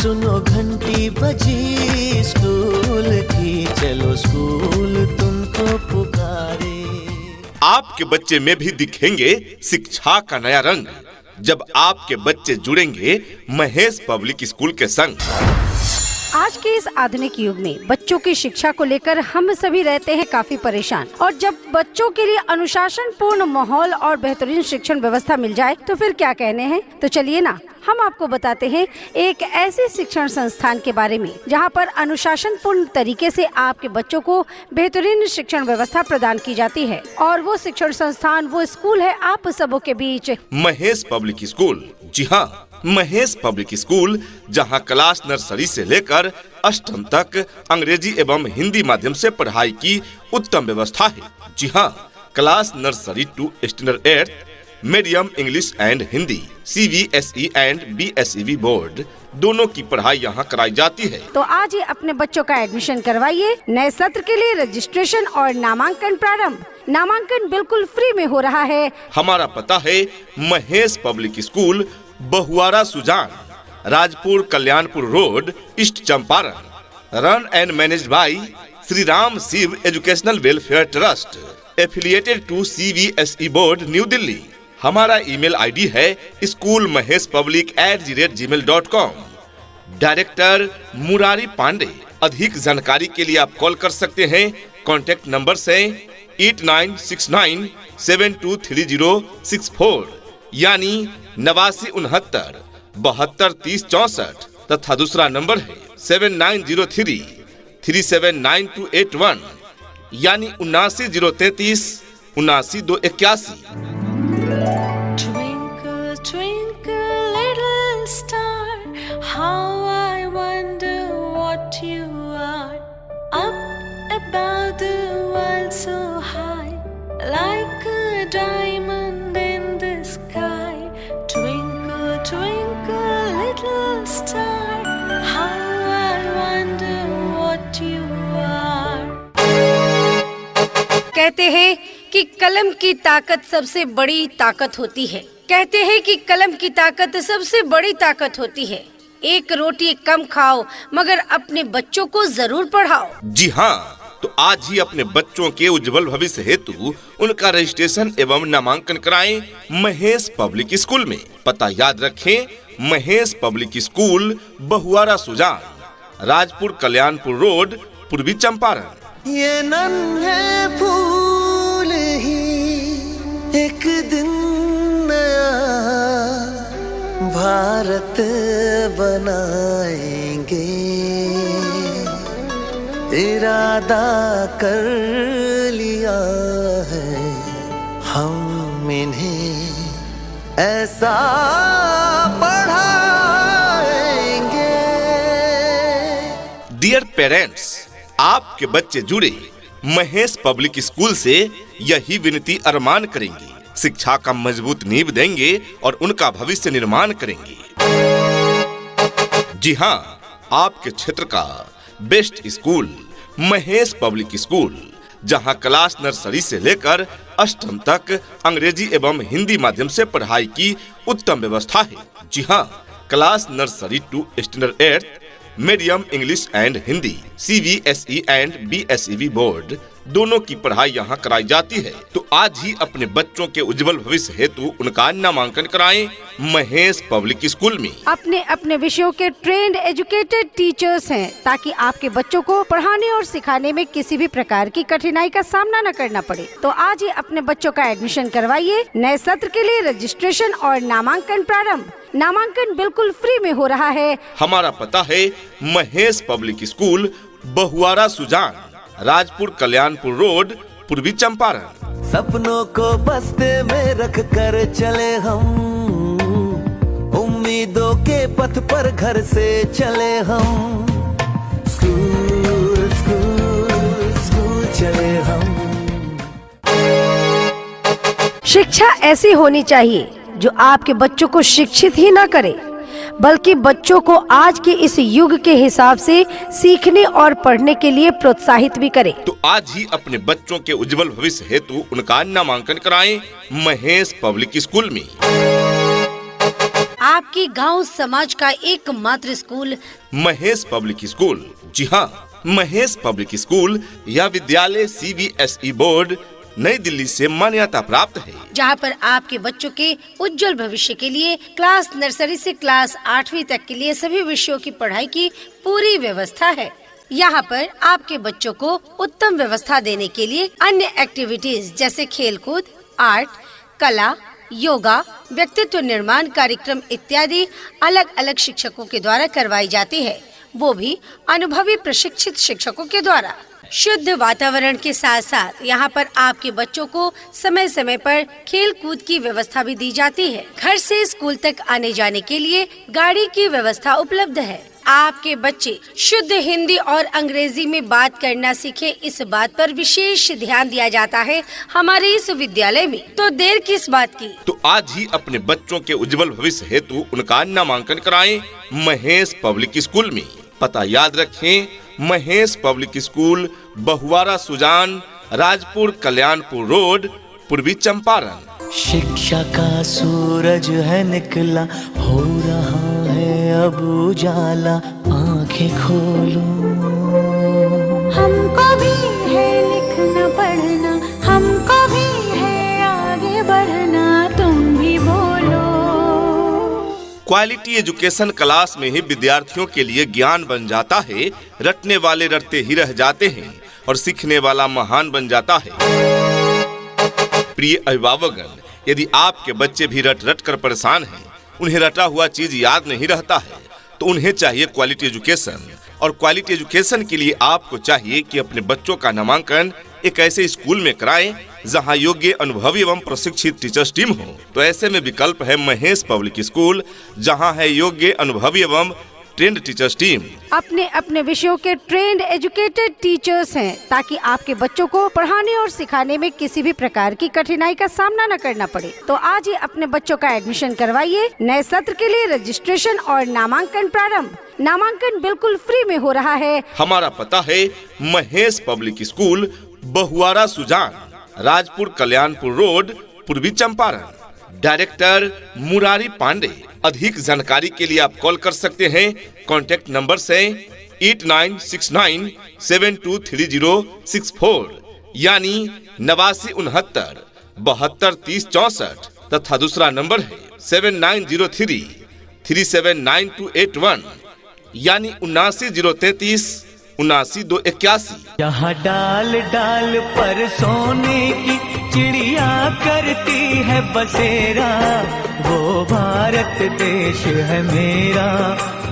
सुनो घंटी बजी स्कूल की, चलो स्कूल तुमको पुकारे। आपके बच्चे में भी दिखेंगे शिक्षा का नया रंग, जब आपके बच्चे जुड़ेंगे महेश पब्लिक स्कूल के संग। आज के इस आधुनिक युग में बच्चों की शिक्षा को लेकर हम सभी रहते हैं काफी परेशान, और जब बच्चों के लिए अनुशासन पूर्ण माहौल और बेहतरीन शिक्षण व्यवस्था मिल जाए तो फिर क्या कहने हैं। तो चलिए ना, हम आपको बताते हैं एक ऐसे शिक्षण संस्थान के बारे में जहां पर अनुशासन पूर्ण तरीके से आपके बच्चों को बेहतरीन शिक्षण व्यवस्था प्रदान की जाती है। और वो शिक्षण संस्थान, वो स्कूल है आप सबों के बीच महेश पब्लिक स्कूल। जी हाँ, महेश पब्लिक स्कूल, जहां क्लास नर्सरी से लेकर अष्टम तक अंग्रेजी एवं हिंदी माध्यम से पढ़ाई की उत्तम व्यवस्था है। जी हाँ, class nursery to standard 8 medium English and Hindi, CBSE एंड BSEB बोर्ड दोनों की पढ़ाई यहाँ कराई जाती है। तो आज ही अपने बच्चों का एडमिशन करवाइए। नए सत्र के लिए रजिस्ट्रेशन और नामांकन प्रारंभ। नामांकन बिल्कुल फ्री में हो रहा है। हमारा पता है Mahesh public school, Bahuara Sujan, Rajpur Kalyanpur road, east Champaran. Run and managed by Shri Ram Shiv educational welfare trust, affiliated to CBSE board, new Delhi. हमारा ईमेल आईडी है schoolmaheshpublic@gmail.com। डायरेक्टर मुरारी पांडे। अधिक जानकारी के लिए आप कॉल कर सकते हैं। कॉन्टैक्ट नंबर है 8969723064, यानी 8969 72 30 64, तथा दूसरा नंबर है 7903 379281, यानी 79033 79281। Twinkle, twinkle, little star, how I wonder what you are. Up above the world so high, like a diamond in the sky. Twinkle, twinkle, little star, how I wonder what you are. कहते हैं कि कलम की ताकत सबसे बड़ी ताकत होती है। कहते हैं कि कलम की ताकत सबसे बड़ी ताकत होती है। एक रोटी कम खाओ, मगर अपने बच्चों को जरूर पढ़ाओ। जी हाँ, तो आज ही अपने बच्चों के उज्जवल भविष्य हेतु उनका रजिस्ट्रेशन एवं नामांकन कराएं महेश पब्लिक स्कूल में। पता याद रखें, Mahesh public school, Bahuara Sujan, Rajpur Kalyanpur road, पूर्वी चंपारण। ये नन्हे फूल ही एक दिन नया भारत बनाएंगे, इरादा कर लिया है हम इन्हें ऐसा पढ़ाएंगे। डियर पेरेंट्स, आपके बच्चे जुड़े महेश पब्लिक स्कूल से यही विनती अरमान करेंगे। शिक्षा का मजबूत नींव देंगे और उनका भविष्य निर्माण करेंगे। जी हाँ, आपके क्षेत्र का best school Mahesh public school, जहां क्लास नर्सरी से लेकर अष्टम तक अंग्रेजी एवं हिंदी माध्यम से पढ़ाई की उत्तम व्यवस्था है। जी हाँ, class nursery to standard 8 medium English and Hindi, CBSE एंड BSEB बोर्ड दोनों की पढ़ाई यहाँ कराई जाती है। तो आज ही अपने बच्चों के उज्जवल भविष्य हेतु उनका नामांकन कराएं महेश पब्लिक स्कूल में। अपने अपने विषयों के ट्रेंड एजुकेटेड टीचर्स हैं, ताकि आपके बच्चों को पढ़ाने और सिखाने में किसी भी प्रकार की कठिनाई का सामना न करना पड़े। तो आज ही अपने बच्चों का एडमिशन करवाइए। नए सत्र के लिए रजिस्ट्रेशन और नामांकन प्रारंभ। नामांकन बिल्कुल फ्री में हो रहा है। हमारा पता है Mahesh public school, Bahuara Sujan, Rajpur Kalyanpur road, पूर्वी चंपारण। सपनों को बस्ते में रख कर चले हम, उम्मीदों के पथ पर घर से चले हम। स्कूल स्कूल स्कूल चले हम। शिक्षा ऐसी होनी चाहिए जो आपके बच्चों को शिक्षित ही ना करे, बल्कि बच्चों को आज के इस युग के हिसाब से सीखने और पढ़ने के लिए प्रोत्साहित भी करें। तो आज ही अपने बच्चों के उज्जवल भविष्य हेतु उनका नामांकन कराएं महेश पब्लिक स्कूल में। आपकी गांव समाज का एकमात्र स्कूल महेश पब्लिक स्कूल। जी हाँ, महेश पब्लिक स्कूल यह विद्यालय CBSE बोर्ड नई दिल्ली से मान्यता प्राप्त है, जहां पर आपके बच्चों के उज्जवल भविष्य के लिए क्लास नर्सरी से क्लास 8वीं तक के लिए सभी विषयों की पढ़ाई की पूरी व्यवस्था है। यहाँ पर आपके बच्चों को उत्तम व्यवस्था देने के लिए अन्य एक्टिविटीज जैसे खेलकूद, आर्ट, कला, योगा, व्यक्तित्व निर्माण कार्यक्रम इत्यादि अलग अलग शिक्षकों के द्वारा करवाई जाती है, वो भी अनुभवी प्रशिक्षित शिक्षकों के द्वारा। शुद्ध वातावरण के साथ साथ यहाँ पर आपके बच्चों को समय समय पर खेल कूद की व्यवस्था भी दी जाती है। घर से स्कूल तक आने जाने के लिए गाड़ी की व्यवस्था उपलब्ध है। आपके बच्चे शुद्ध हिंदी और अंग्रेजी में बात करना सीखे, इस बात पर विशेष ध्यान दिया जाता है हमारे इस विद्यालय में। तो देर किस बात की, तो आज ही अपने बच्चों के उज्जवल भविष्य हेतु उनका नामांकन कराएं महेश पब्लिक स्कूल में। पता याद रखें, Mahesh public school, Bahuwara Sujan, Rajpur Kalyanpur road, पूर्वी चंपारण। शिक्षा का सूरज है निकला, हो रहा है अब उजाला, आंखें खोलो। हमको भी है लिखना पढ़ना, हमको भी है आगे बढ़ना, तुम भी बोलो। क्वालिटी एजुकेशन क्लास में ही विद्यार्थियों के लिए ज्ञान बन जाता है। रटने वाले रटते ही रह जाते हैं और सीखने वाला महान बन जाता है। प्रिय अभिभावकगण, यदि आपके बच्चे भी रट रट कर परेशान हैं, उन्हें रटा हुआ चीज याद नहीं रहता है, तो उन्हें चाहिए क्वालिटी एजुकेशन। और क्वालिटी एजुकेशन के लिए आपको चाहिए कि अपने बच्चों का नामांकन एक ऐसे स्कूल में कराएं जहां योग्य, अनुभवी एवं प्रशिक्षित टीचर्स टीम हो। तो ऐसे में विकल्प है महेश पब्लिक स्कूल, जहां है योग्य, अनुभवी एवं ट्रेंड टीचर्स टीम। अपने अपने विषयों के ट्रेंड एजुकेटेड टीचर्स हैं, ताकि आपके बच्चों को पढ़ाने और सिखाने में किसी भी प्रकार की कठिनाई का सामना न करना पड़े। तो आज ही अपने बच्चों का एडमिशन करवाइए। नए सत्र के लिए रजिस्ट्रेशन और नामांकन प्रारंभ। नामांकन बिल्कुल फ्री में हो रहा है। हमारा पता है Mahesh public school, Bahuwara Sujan, Rajpur Kalyanpur road, पूर्वी चंपारण। डायरेक्टर मुरारी पांडे। अधिक जानकारी के लिए आप कॉल कर सकते हैं। कॉन्टैक्ट नंबर से 8969723064 यानी 8969 72 30 64 तथा दूसरा नंबर है 7903 379281 यानी 79033 79281। यहाँ डाल डाल पर सोने की चिड़िया करती है बसेरा, वो भारत देश है मेरा,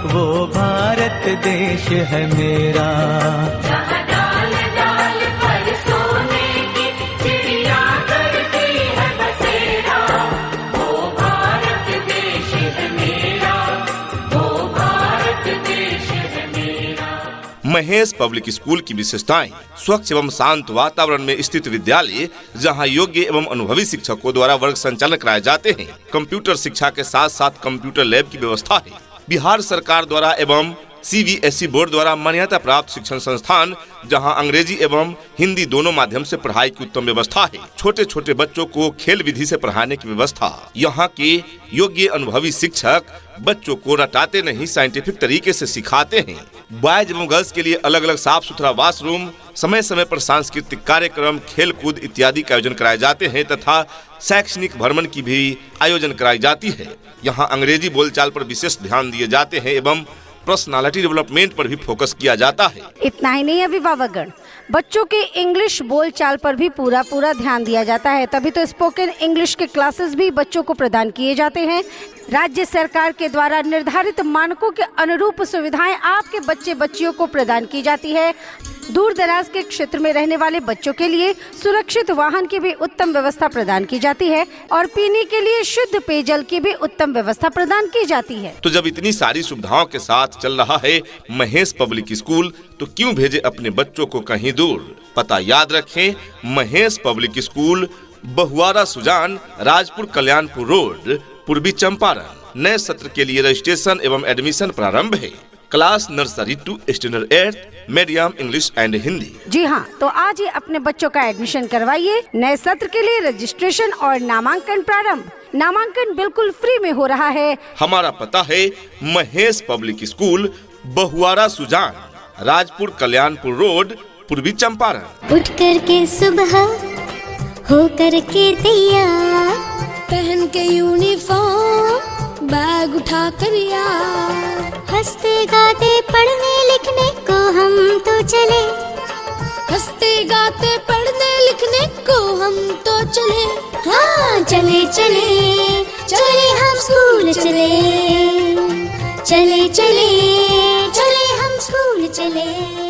वो भारत देश है मेरा। जहाँ डाल डाल पर सोने की चिड़िया करती है बसेरा, वो भारत देश है मेरा, वो भारत देश है मेरा। महेश पब्लिक स्कूल की विशेषताएं: स्वच्छ एवं शांत वातावरण में स्थित विद्यालय, जहां योग्य एवं अनुभवी शिक्षकों द्वारा वर्ग संचालन कराए जाते हैं। कंप्यूटर शिक्षा के साथ साथ कंप्यूटर लैब की व्यवस्था है। बिहार सरकार द्वारा एवं CBSE बोर्ड द्वारा मान्यता प्राप्त शिक्षण संस्थान, जहां अंग्रेजी एवं हिंदी दोनों माध्यम से पढ़ाई की उत्तम व्यवस्था है। छोटे छोटे बच्चों को खेल विधि से पढ़ाने की व्यवस्था। यहाँ के योग्य अनुभवी शिक्षक बच्चों को रटाते नहीं, साइंटिफिक तरीके से सिखाते हैं। बॉयज एवं गर्ल्स के लिए अलग अलग साफ सुथरा वाशरूम, समय समय पर सांस्कृतिक कार्यक्रम, खेल कूद इत्यादि का आयोजन कराए जाते हैं तथा शैक्षणिक भ्रमण की भी आयोजन कराई जाती है। यहाँ अंग्रेजी बोलचाल पर विशेष ध्यान दिए जाते हैं एवं पर्सनालिटी डेवलपमेंट पर भी फोकस किया जाता है। इतना ही नहीं अभिभावकगण, बच्चों के इंग्लिश बोलचाल पर भी पूरा ध्यान दिया जाता है। तभी तो स्पोकन इंग्लिश के क्लासेस भी बच्चों को प्रदान किए जाते हैं। राज्य सरकार के द्वारा निर्धारित मानकों के अनुरूप सुविधाएं आपके बच्चे बच्चियों को प्रदान की जाती है। दूर दराज के क्षेत्र में रहने वाले बच्चों के लिए सुरक्षित वाहन की भी उत्तम व्यवस्था प्रदान की जाती है और पीने के लिए शुद्ध पेयजल की भी उत्तम व्यवस्था प्रदान की जाती है। तो जब इतनी सारी सुविधाओं के साथ चल रहा है महेश पब्लिक स्कूल, तो क्यों भेजे अपने बच्चों को कहीं दूर। पता याद रखें, Mahesh public school, Bahuwara Sujan, Rajpur Kalyanpur road, पूर्वी चंपारण। नए सत्र के लिए रजिस्ट्रेशन एवं एडमिशन प्रारंभ है। Class nursery to standard 8 medium English and Hindi. जी हाँ, तो आज ही अपने बच्चों का एडमिशन करवाइए। नए सत्र के लिए रजिस्ट्रेशन और नामांकन प्रारंभ। नामांकन बिल्कुल फ्री में हो रहा है। हमारा पता है Mahesh public school, Bahuara Sujan, Rajpur Kalyanpur road, पूर्वी चंपारण। उठ करके सुबह हो करके तैयार, पहन के यूनिफॉर्म बैग उठा कर यार, हंसते गाते पढ़ने लिखने को हम तो चले, हंसते गाते पढ़ने लिखने को हम तो चले। हाँ चले चले चले हम स्कूल चले, चले चले चले हम स्कूल चले।